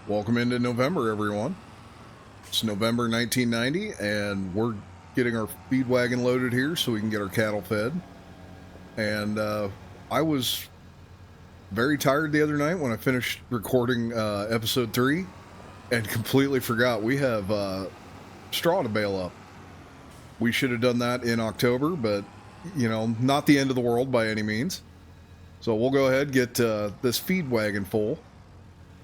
Welcome into November, everyone. It's November 1990, and we're getting our feed wagon loaded here so we can get our cattle fed. And I was very tired the other night when I finished recording episode 3 and completely forgot we have straw to bale up. We should have done that in October, but, you know, not the end of the world by any means. So we'll go ahead and get this feed wagon full,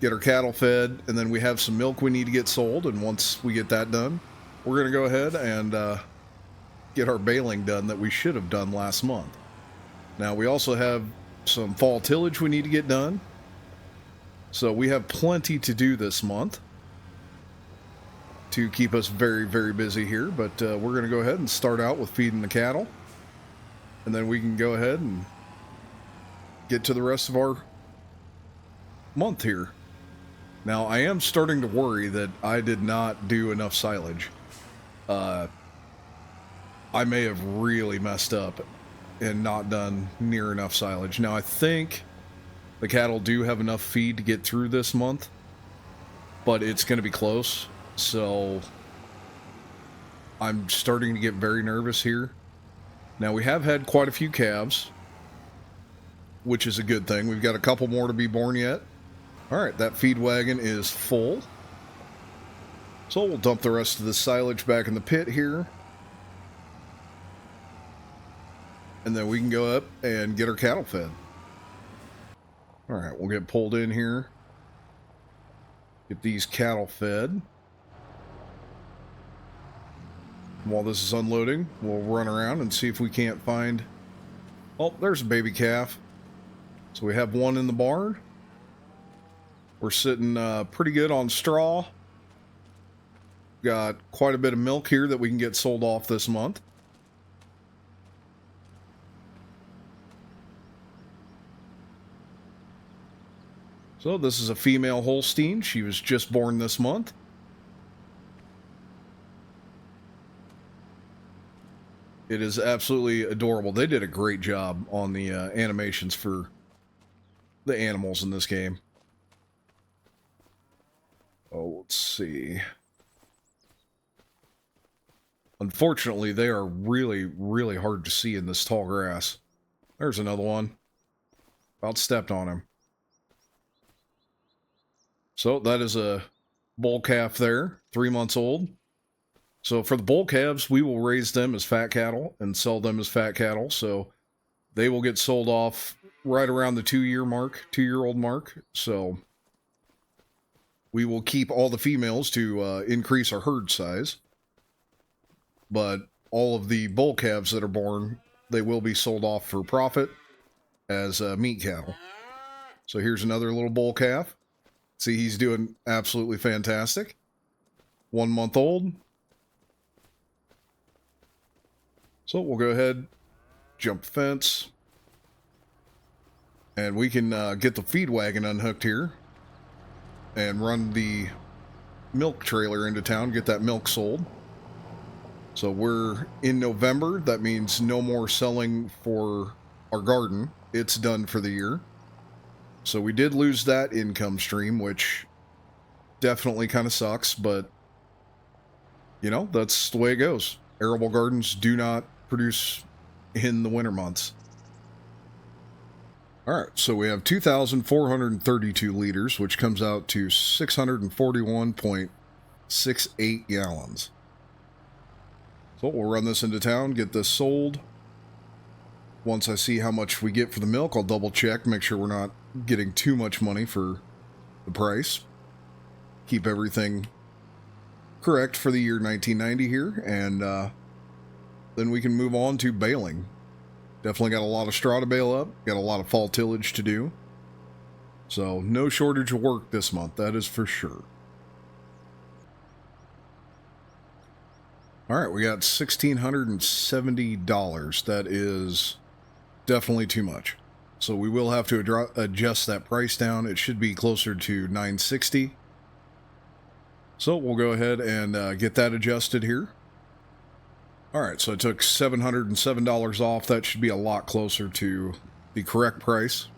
get our cattle fed, and then we have some milk we need to get sold. And once we get that done, we're going to go ahead and get our baling done that we should have done last month. Now, we also have some fall tillage we need to get done. So we have plenty to do this month to keep us very, very busy here. But we're going to go ahead and start out with feeding the cattle. And then we can go ahead and get to the rest of our month here. Now, I am starting to worry that I did not do enough silage. I may have really messed up and not done near enough silage. Now, I think the cattle do have enough feed to get through this month, but it's going to be close. So I'm starting to get very nervous here. Now, we have had quite a few calves, which is a good thing. We've got a couple more to be born yet. All right, that feed wagon is full. So we'll dump the rest of the silage back in the pit here. And then we can go up and get our cattle fed. All right, we'll get pulled in here. Get these cattle fed. While this is unloading, we'll run around and see if we can't find... Oh, there's a baby calf. So we have one in the barn. We're sitting pretty good on straw. Got quite a bit of milk here that we can get sold off this month. So this is a female Holstein. She was just born this month. It is absolutely adorable. They did a great job on the animations for the animals in this game. Oh, let's see. Unfortunately, they are really, really hard to see in this tall grass. There's another one. About stepped on him. So that is a bull calf there, 3 months old. So for the bull calves, we will raise them as fat cattle and sell them as fat cattle. So they will get sold off right around the 2-year-old mark. So we will keep all the females to increase our herd size. But all of the bull calves that are born, they will be sold off for profit as meat cattle. So here's another little bull calf. See, he's doing absolutely fantastic. 1 month old. So we'll go ahead, jump the fence, and we can get the feed wagon unhooked here and run the milk trailer into town, get that milk sold. So we're in November. That means no more selling for our garden. It's done for the year. So we did lose that income stream, which definitely kind of sucks, but, you know, that's the way it goes. Arable gardens do not produce in the winter months. All right, so we have 2,432 liters, which comes out to 641.68 gallons. So we'll run this into town, get this sold. Once I see how much we get for the milk, I'll double check, make sure we're not getting too much money for the price. Keep everything correct for the year 1990 here, and then we can move on to baling. Definitely got a lot of straw to bale up, got a lot of fall tillage to do. So no shortage of work this month, that is for sure. All right, we got $1,670. That is definitely too much. So we will have to adjust that price down. It should be closer to $960. So we'll go ahead and get that adjusted here. All right, so I took $707 off. That should be a lot closer to the correct price.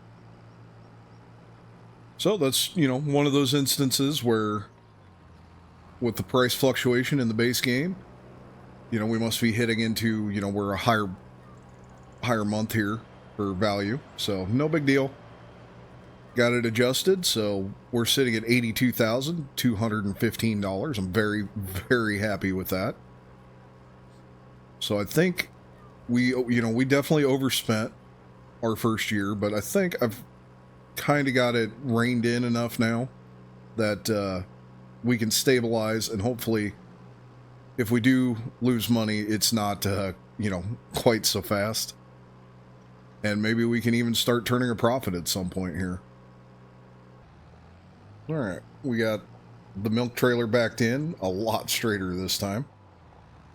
So that's, one of those instances where with the price fluctuation in the base game, we must be hitting into, we're a higher month here for value. So no big deal. Got it adjusted, so we're sitting at $82,215. I'm very, very happy with that. So I think we definitely overspent our first year, but I think I've kind of got it reined in enough now that we can stabilize, and hopefully if we do lose money, it's not, quite so fast. And maybe we can even start turning a profit at some point here. All right, we got the milk trailer backed in a lot straighter this time.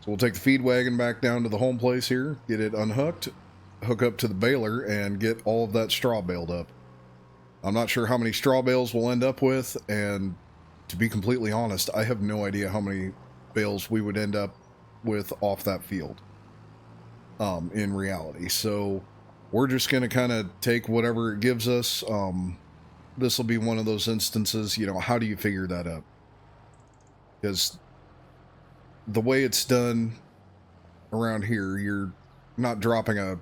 So we'll take the feed wagon back down to the home place here, get it unhooked, hook up to the baler, and get all of that straw baled up. I'm not sure how many straw bales we'll end up with, and to be completely honest, I have no idea how many bales we would end up with off that field in reality. So we're just going to kind of take whatever it gives us. This will be one of those instances, how do you figure that up? Because the way it's done around here, you're not dropping a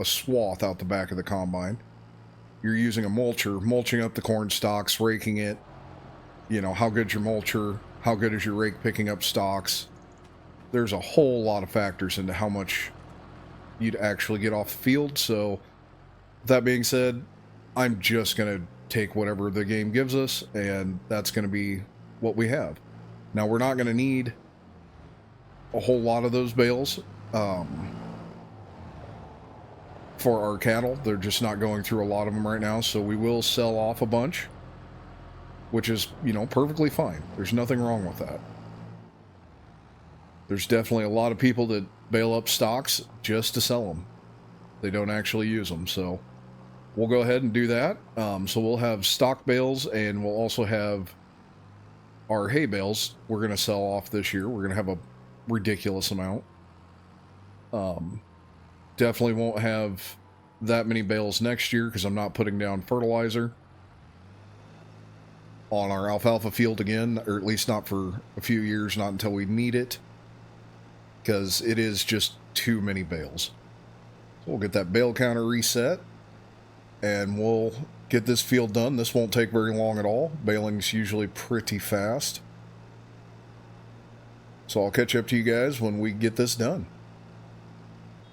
swath out the back of the combine. You're using a mulcher, mulching up the corn stalks, raking it. How good's your mulcher? How good is your rake picking up stalks? There's a whole lot of factors into how much you'd actually get off the field. So that being said, I'm just going to take whatever the game gives us, and that's going to be what we have. Now, we're not going to need a whole lot of those bales for our cattle. They're just not going through a lot of them right now, so we will sell off a bunch, which is, perfectly fine. There's nothing wrong with that. There's definitely a lot of people that bale up stocks just to sell them. They don't actually use them, so we'll go ahead and do that. So we'll have stock bales, and we'll also have our hay bales we're going to sell off this year. We're going to have a ridiculous amount. Definitely won't have that many bales next year because I'm not putting down fertilizer on our alfalfa field again, or at least not for a few years, not until we need it, because it is just too many bales. So we'll get that bale counter reset, and we'll get this field done. This won't take very long at all. Baling's usually pretty fast. So I'll catch up to you guys when we get this done.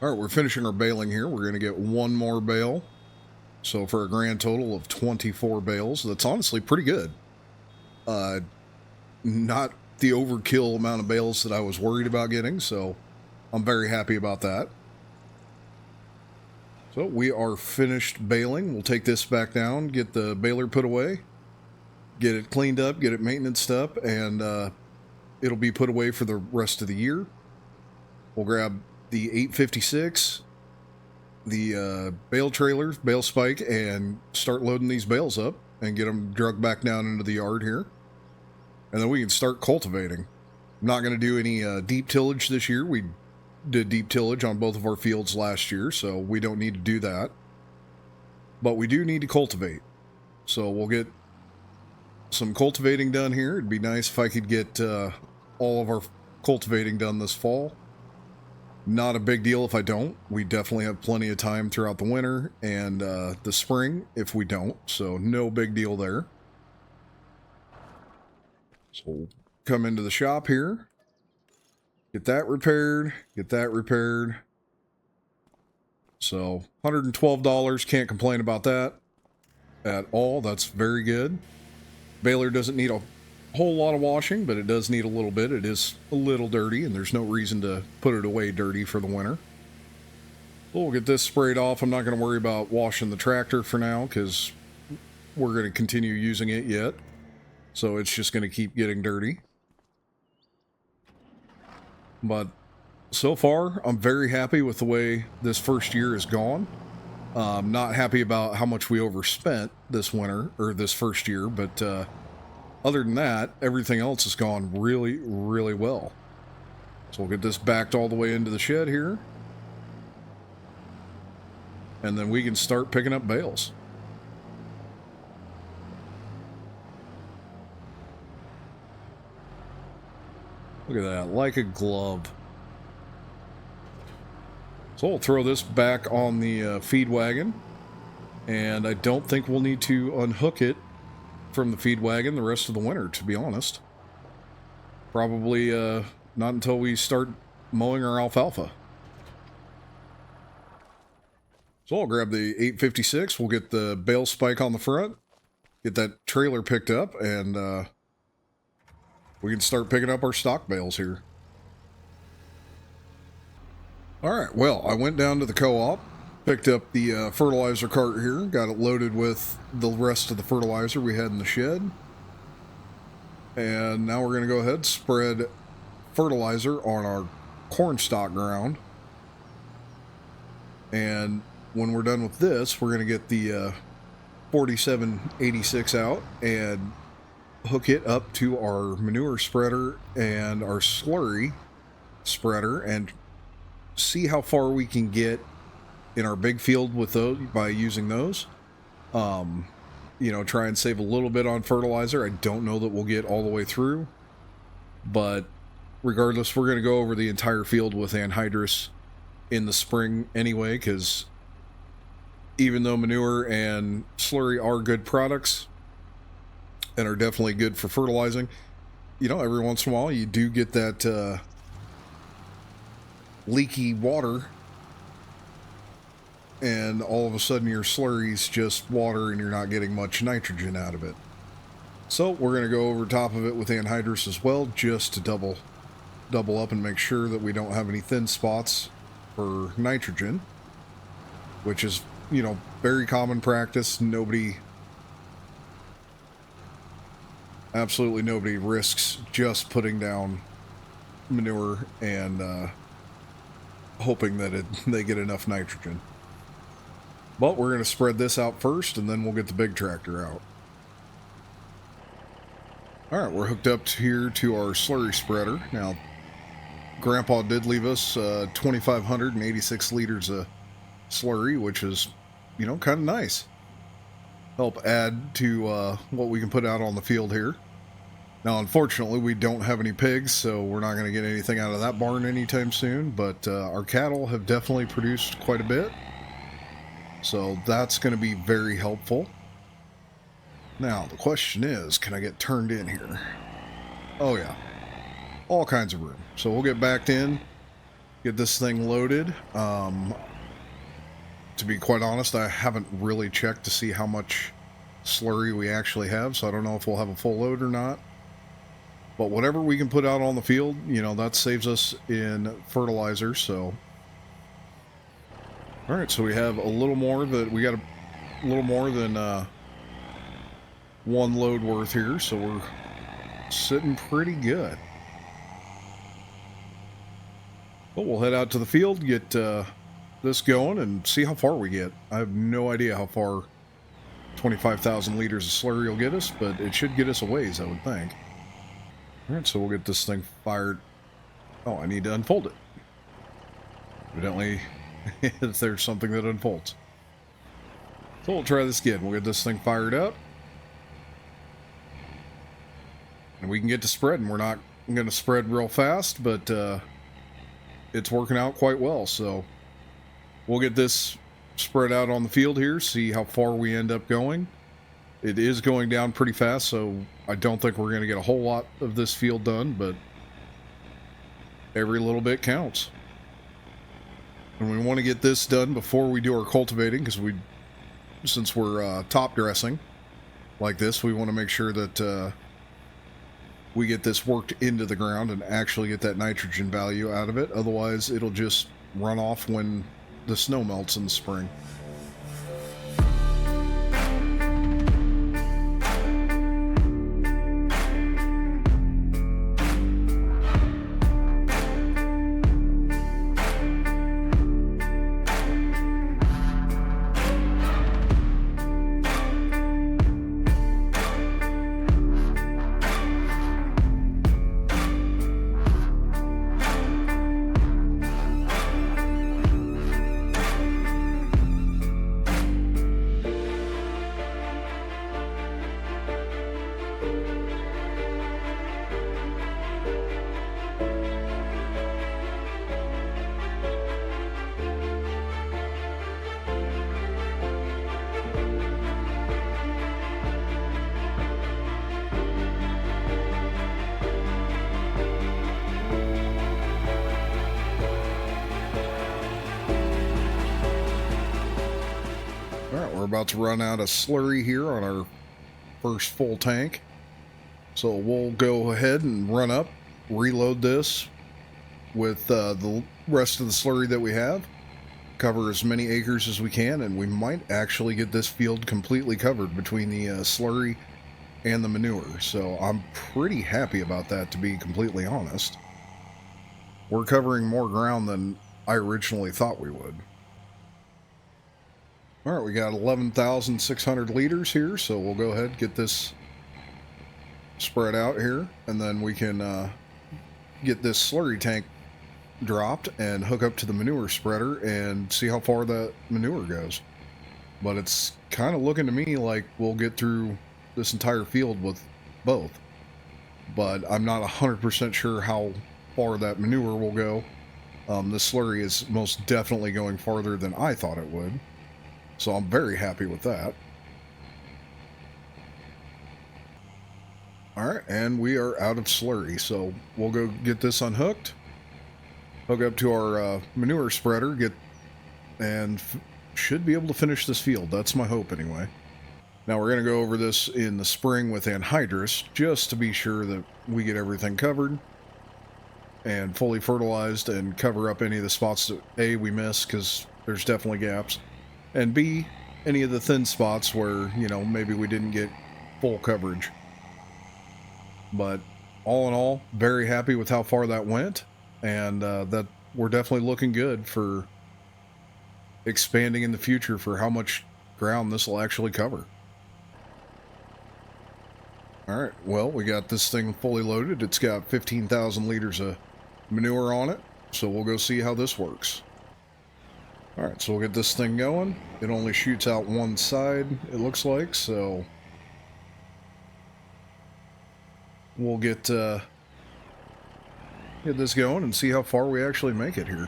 All right, we're finishing our baling here. We're going to get one more bale. So for a grand total of 24 bales, that's honestly pretty good. Not the overkill amount of bales that I was worried about getting, so I'm very happy about that. So we are finished baling. We'll take this back down, get the baler put away, get it cleaned up, get it maintenanced up, and it'll be put away for the rest of the year. We'll grab the 856, the bale trailer, bale spike, and start loading these bales up and get them dragged back down into the yard here. And then we can start cultivating. I'm not going to do any deep tillage this year. We did deep tillage on both of our fields last year, so we don't need to do that. But we do need to cultivate. So we'll get some cultivating done here. It'd be nice if I could get all of our cultivating done this fall. Not a big deal if I don't. We definitely have plenty of time throughout the winter and the spring if we don't. So no big deal there. So we'll come into the shop here. Get that repaired. Get that repaired. So $112. Can't complain about that at all. That's very good. Baler doesn't need a whole lot of washing, but it does need a little bit. It is a little dirty, and there's no reason to put it away dirty for the winter. We'll get this sprayed off. I'm not going to worry about washing the tractor for now because we're going to continue using it yet. So it's just going to keep getting dirty. But so far, I'm very happy with the way this first year has gone. I'm not happy about how much we overspent this winter, or this first year, but other than that, everything else has gone really, really well. So we'll get this backed all the way into the shed here. And then we can start picking up bales. Look at that, like a glove. So we'll throw this back on the feed wagon, and I don't think we'll need to unhook it from the feed wagon the rest of the winter, to be honest. Probably not until we start mowing our alfalfa. So I'll grab the 856, we'll get the bale spike on the front, get that trailer picked up, and we can start picking up our stock bales here. Alright, well, I went down to the co-op, picked up the fertilizer cart here, got it loaded with the rest of the fertilizer we had in the shed. And now we're going to go ahead and spread fertilizer on our corn stalk ground. And when we're done with this, we're going to get the 4786 out and hook it up to our manure spreader and our slurry spreader and see how far we can get in our big field with those by using those. You know, try and save a little bit on fertilizer. I don't know that we'll get all the way through, but regardless, we're going to go over the entire field with anhydrous in the spring anyway, because even though manure and slurry are good products and are definitely good for fertilizing, you know, every once in a while you do get that leaky water, and all of a sudden your slurry's just water and you're not getting much nitrogen out of it. So we're going to go over top of it with anhydrous as well, just to double up and make sure that we don't have any thin spots for nitrogen, which is, you know, very common practice. Absolutely nobody risks just putting down manure and hoping that they get enough nitrogen. But we're going to spread this out first, and then we'll get the big tractor out. Alright, we're hooked up here to our slurry spreader. Now, Grandpa did leave us 2,586 liters of slurry, which is, you know, kind of nice. Help add to what we can put out on the field here. Now, unfortunately, we don't have any pigs, so we're not going to get anything out of that barn anytime soon, but our cattle have definitely produced quite a bit. So that's going to be very helpful. Now, the question is, can I get turned in here? Oh, yeah. All kinds of room. So we'll get backed in, get this thing loaded. To be quite honest, I haven't really checked to see how much slurry we actually have, so I don't know if we'll have a full load or not. But whatever we can put out on the field, you know, that saves us in fertilizer, so... Alright, so we have a little more that we got a little more than one load worth here, so we're sitting pretty good. But we'll head out to the field, get this going, and see how far we get. I have no idea how far 25,000 liters of slurry will get us, but it should get us a ways, I would think. Alright, so we'll get this thing fired. Oh, I need to unfold it. Evidently... if there's something that unfolds. So we'll try this again. We'll get this thing fired up. And we can get to spreading. We're not going to spread real fast, but it's working out quite well. So we'll get this spread out on the field here, see how far we end up going. It is going down pretty fast, so I don't think we're going to get a whole lot of this field done, but every little bit counts. And we want to get this done before we do our cultivating, because since we're top dressing like this, we want to make sure that we get this worked into the ground and actually get that nitrogen value out of it. Otherwise, it'll just run off when the snow melts in the spring. about to run out of slurry here on our first full tank. So we'll go ahead and run up, reload this with the rest of the slurry that we have, cover as many acres as we can, and we might actually get this field completely covered between the slurry and the manure. So I'm pretty happy about that, to be completely honest. We're covering more ground than I originally thought we would. All right, we got 11,600 liters here, so we'll go ahead and get this spread out here, and then we can get this slurry tank dropped and hook up to the manure spreader and see how far that manure goes. But it's kind of looking to me like we'll get through this entire field with both, but I'm not 100% sure how far that manure will go. The slurry is most definitely going farther than I thought it would, so I'm very happy with that. Alright, and we are out of slurry, so we'll go get this unhooked, hook up to our manure spreader, should be able to finish this field. That's my hope anyway. Now we're going to go over this in the spring with anhydrous, just to be sure that we get everything covered and fully fertilized, and cover up any of the spots that A, we miss because there's definitely gaps, and B, any of the thin spots where, you know, maybe we didn't get full coverage. But all in all, very happy with how far that went, and that we're definitely looking good for expanding in the future for how much ground this will actually cover. Alright, well, we got this thing fully loaded. It's got 15,000 liters of manure on it, so we'll go see how this works. Alright, so we'll get this thing going. It only shoots out one side, it looks like, so we'll get this going and see how far we actually make it here.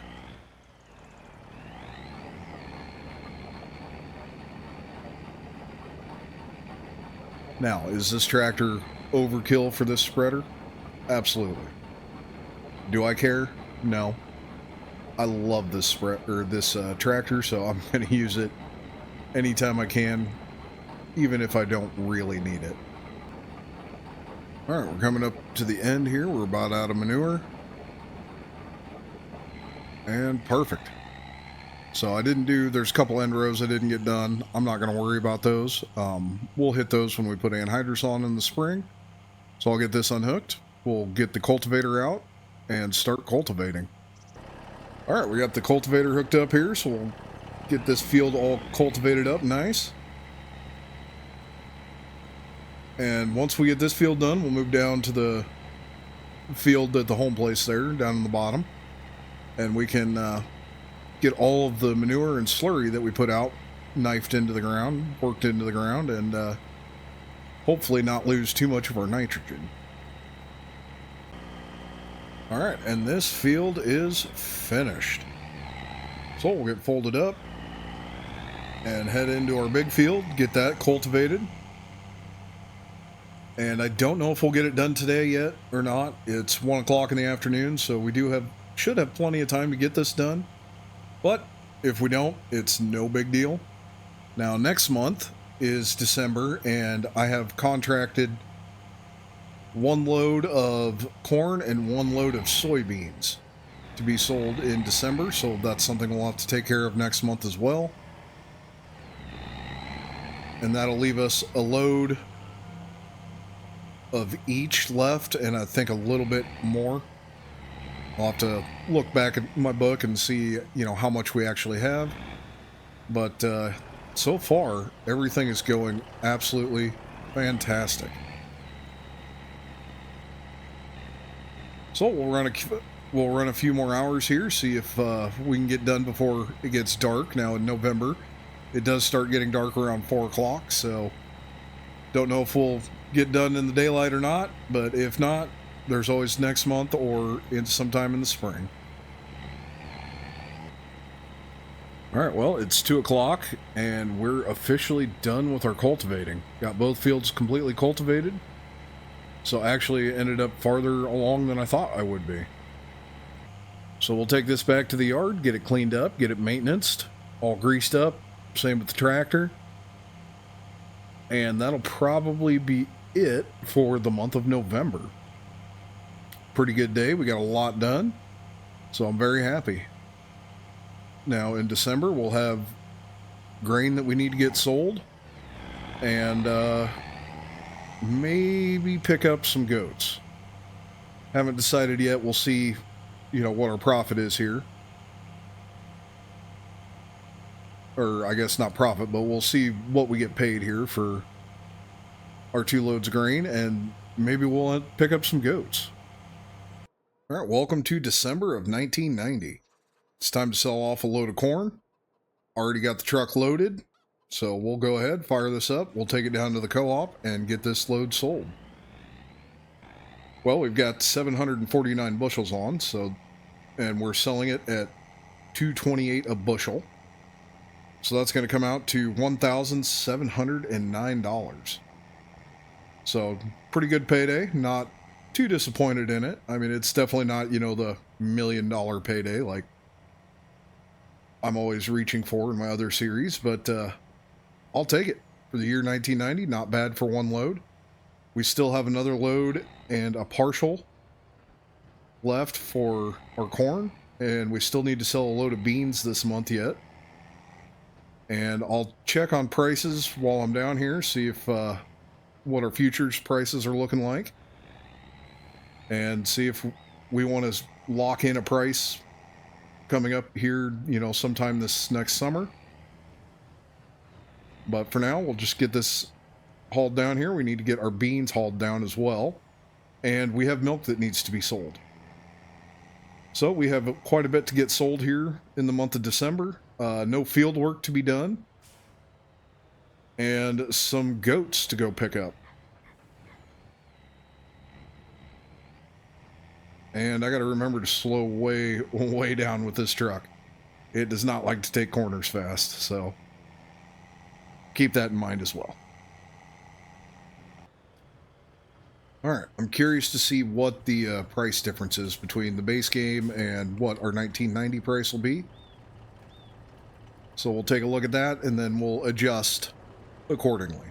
Now, is this tractor overkill for this spreader? Absolutely. Do I care? No. I love this tractor, so I'm going to use it anytime I can, even if I don't really need it. All right, we're coming up to the end here. We're about out of manure. And perfect. So there's a couple end rows I didn't get done. I'm not going to worry about those. We'll hit those when we put anhydrous on in the spring. So I'll get this unhooked. We'll get the cultivator out and start cultivating. All right, we got the cultivator hooked up here, so we'll get this field all cultivated up nice. And once we get this field done, we'll move down to the field at the home place there, down in the bottom. And we can get all of the manure and slurry that we put out knifed into the ground, worked into the ground, and hopefully not lose too much of our nitrogen. Alright, and this field is finished. So we'll get folded up and head into our big field, get that cultivated. And I don't know if we'll get it done today yet or not. It's 1 o'clock in the afternoon, so we should have plenty of time to get this done. But if we don't, it's no big deal. Now, next month is December, and I have contracted 1 load of corn and 1 load of soybeans to be sold in December, so that's something we'll have to take care of next month as well. And that'll leave us a load of each left, and I think a little bit more. I'll have to look back at my book and see, how much we actually have. But so far, everything is going absolutely fantastic. So we'll run a few more hours here, see if we can get done before it gets dark. Now in November, it does start getting dark around 4 o'clock, so don't know if we'll get done in the daylight or not, but if not, there's always next month or sometime in the spring. Alright, well, it's 2 o'clock, and we're officially done with our cultivating. Got both fields completely cultivated, so actually ended up farther along than I thought I would be. So we'll take this back to the yard, get it cleaned up, get it maintenanced, all greased up, same with the tractor, And that'll probably be it for the month of November. Pretty good day. We got a lot done, so I'm very happy. Now in December, we'll have grain that we need to get sold, and maybe pick up some goats. Haven't decided yet. We'll see, what our profit is here. Or I guess not profit, but we'll see what we get paid here for our 2 loads of grain, and maybe we'll pick up some goats. All right, welcome to December of 1990. It's time to sell off a load of corn. Already got the truck loaded, so we'll go ahead, fire this up. We'll take it down to the co-op and get this load sold. Well, we've got 749 bushels on, and we're selling it at $2.28 a bushel. So that's going to come out to $1,709. So pretty good payday. Not too disappointed in it. I mean, it's definitely not, the $1 million payday like I'm always reaching for in my other series, but I'll take it. For the year 1990, not bad for one load. We still have another load and a partial left for our corn, and we still need to sell a load of beans this month yet. And I'll check on prices while I'm down here, see if what our futures prices are looking like, and see if we want to lock in a price coming up here, sometime this next summer. But for now, we'll just get this hauled down here. We need to get our beans hauled down as well, and we have milk that needs to be sold. So we have quite a bit to get sold here in the month of December. No field work to be done, and some goats to go pick up. And I got to remember to slow way down with this truck. It does not like to take corners fast, so keep that in mind as well. Alright, I'm curious to see what the price difference is between the base game and what our 1990 price will be. So we'll take a look at that, and then we'll adjust accordingly.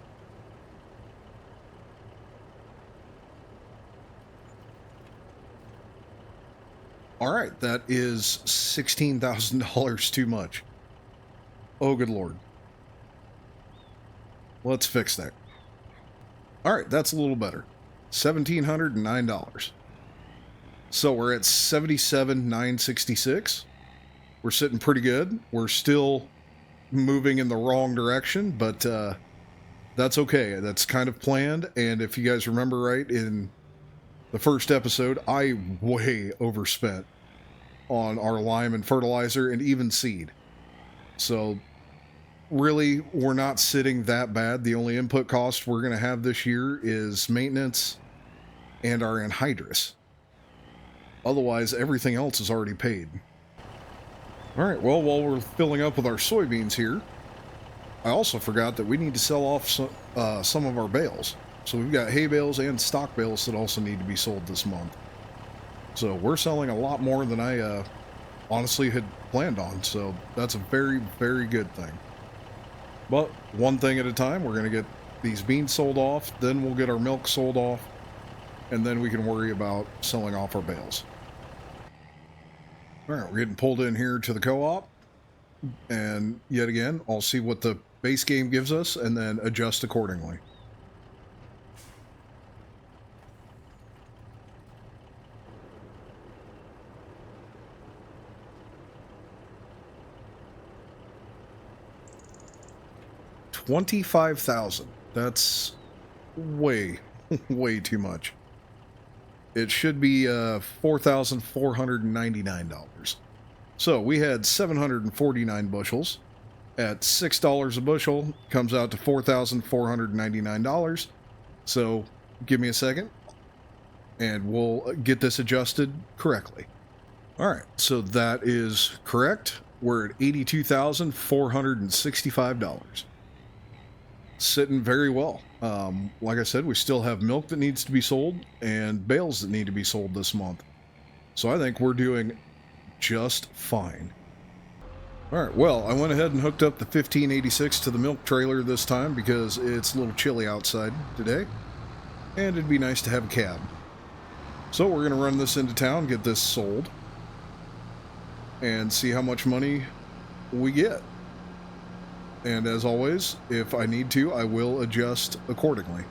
Alright, that is $16,000 too much. Oh, good lord. Let's fix that. Alright, that's a little better. $1,709. So we're at $77,966. We're sitting pretty good. We're still moving in the wrong direction, but that's okay. That's kind of planned. And if you guys remember right, in the first episode, I way overspent on our lime and fertilizer and even seed. So really, we're not sitting that bad. The only input cost we're going to have this year is maintenance and our anhydrous. Otherwise, everything else is already paid. Alright, well, while we're filling up with our soybeans here, I also forgot that we need to sell off some of our bales. So we've got hay bales and stock bales that also need to be sold this month. So we're selling a lot more than I honestly had planned on. So that's a very, very good thing. But one thing at a time, we're going to get these beans sold off, then we'll get our milk sold off, and then we can worry about selling off our bales. All right, we're getting pulled in here to the co-op, and yet again, I'll see what the base game gives us and then adjust accordingly. $25,000. That's way too much. It should be $4,499. So we had 749 bushels at $6 a bushel, comes out to $4,499. So give me a second and we'll get this adjusted correctly. All right, so that is correct. We're at $82,465. Sitting very well. Like I said, we still have milk that needs to be sold and bales that need to be sold this month. So I think we're doing just fine. All right, well, I went ahead and hooked up the 1586 to the milk trailer this time because it's a little chilly outside today, and it'd be nice to have a cab. So we're going to run this into town, get this sold, and see how much money we get. And as always, if I need to, I will adjust accordingly.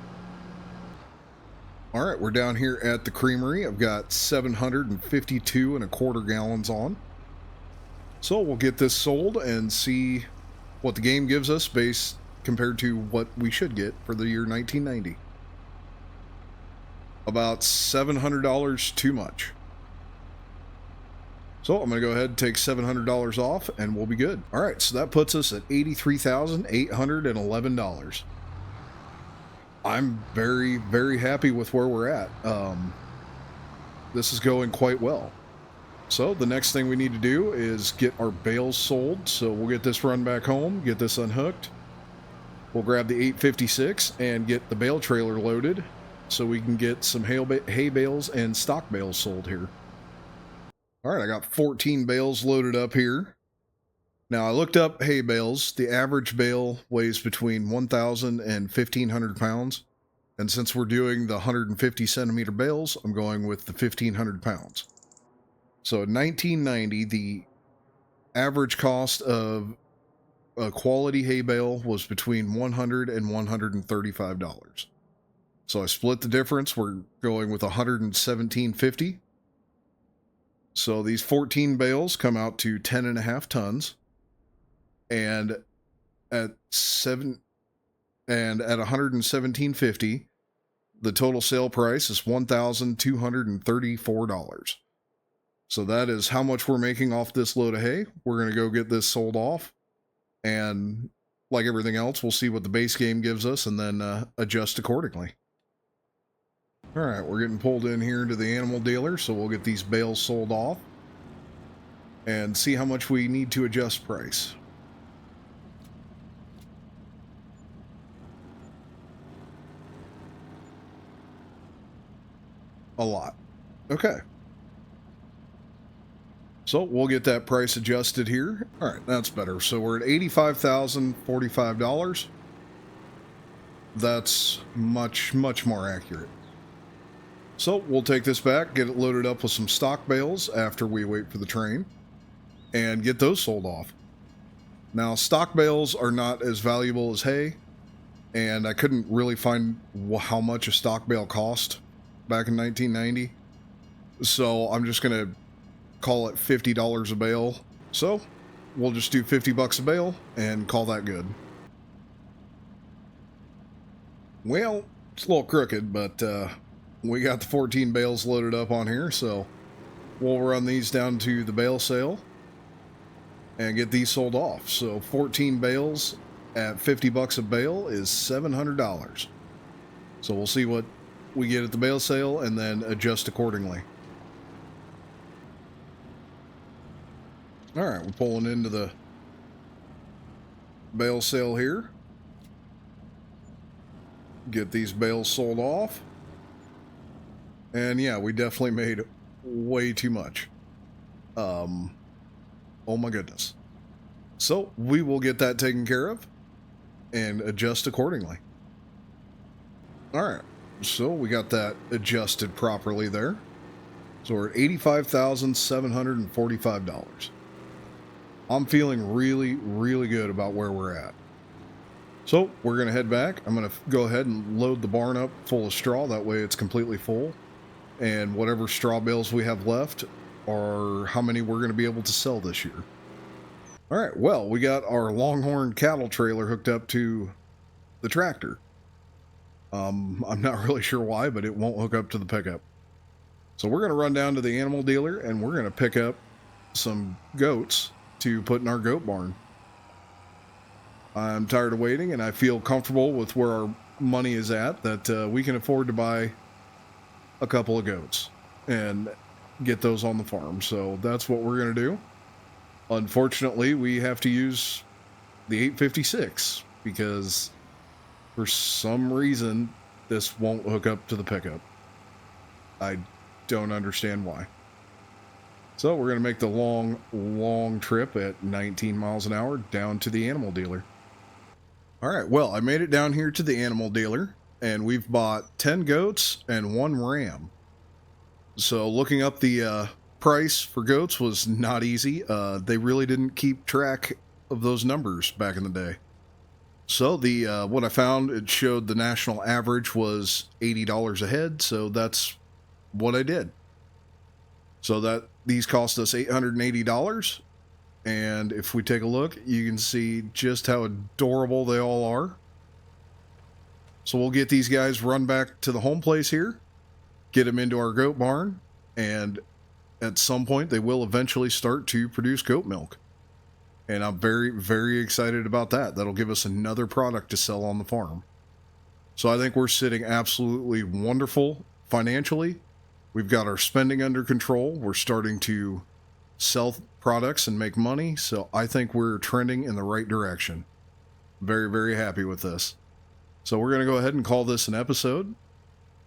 All right, we're down here at the creamery. I've got 752 and a quarter gallons on. So we'll get this sold and see what the game gives us based compared to what we should get for the year 1990. About $700 too much. So I'm going to go ahead and take $700 off and we'll be good. All right, so that puts us at $83,811. I'm very, very happy with where we're at. This is going quite well. So the next thing we need to do is get our bales sold. So we'll get this run back home, get this unhooked. We'll grab the 856 and get the bale trailer loaded so we can get some hay bales and stock bales sold here. All right, I got 14 bales loaded up here. Now I looked up hay bales. The average bale weighs between 1,000 and 1,500 pounds. And since we're doing the 150 centimeter bales, I'm going with the 1,500 pounds. So in 1990, the average cost of a quality hay bale was between $100 and $135. So I split the difference. We're going with $117.50. So these 14 bales come out to 10.5 tons. And at $117.50, the total sale price is $1,234. So that is how much we're making off this load of hay. We're going to go get this sold off. And like everything else, we'll see what the base game gives us and then adjust accordingly. All right, we're getting pulled in here to the animal dealer, so we'll get these bales sold off and see how much we need to adjust price. A lot. Okay. So we'll get that price adjusted here. All right, that's better. So we're at $85,045. That's much, much more accurate. So we'll take this back, get it loaded up with some stock bales after we wait for the train, and get those sold off. Now, stock bales are not as valuable as hay, and I couldn't really find how much a stock bale cost back in 1990. So I'm just going to call it $50 a bale. So we'll just do $50 a bale and call that good. Well, it's a little crooked, but we got the 14 bales loaded up on here, so we'll run these down to the bale sale and get these sold off. So 14 bales at $50 a bale is $700. So we'll see what we get at the bale sale and then adjust accordingly. All right, we're pulling into the bale sale here. Get these bales sold off. And yeah, we definitely made way too much. Oh my goodness. So we will get that taken care of and adjust accordingly. All right, so we got that adjusted properly there. So we're at $85,745. I'm feeling really, really good about where we're at. So we're going to head back. I'm going to go ahead and load the barn up full of straw. That way it's completely full. And whatever straw bales we have left are how many we're going to be able to sell this year. All right, well, we got our Longhorn cattle trailer hooked up to the tractor. I'm not really sure why, but it won't hook up to the pickup. So we're going to run down to the animal dealer and we're going to pick up some goats to put in our goat barn. I'm tired of waiting and I feel comfortable with where our money is at that we can afford to buy a couple of goats and get those on the farm. So that's what we're going to do. Unfortunately, we have to use the 856 because for some reason this won't hook up to the pickup. I don't understand why. So we're going to make the long trip at 19 miles an hour down to the animal dealer. All right, well, I made it down here to the animal dealer, and we've bought 10 goats and 1 ram. So looking up the price for goats was not easy. They really didn't keep track of those numbers back in the day. So the what I found, it showed the national average was $80 a head, so that's what I did. So that these cost us $880, and if we take a look, you can see just how adorable they all are. So we'll get these guys run back to the home place here, get them into our goat barn, and at some point they will eventually start to produce goat milk. And I'm very excited about that. That'll give us another product to sell on the farm. So I think we're sitting absolutely wonderful financially. We've got our spending under control. We're starting to sell products and make money. So I think we're trending in the right direction. Very happy with this. So we're going to go ahead and call this an episode.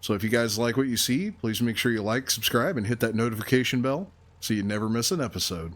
So if you guys like what you see, please make sure you like, subscribe, and hit that notification bell so you never miss an episode.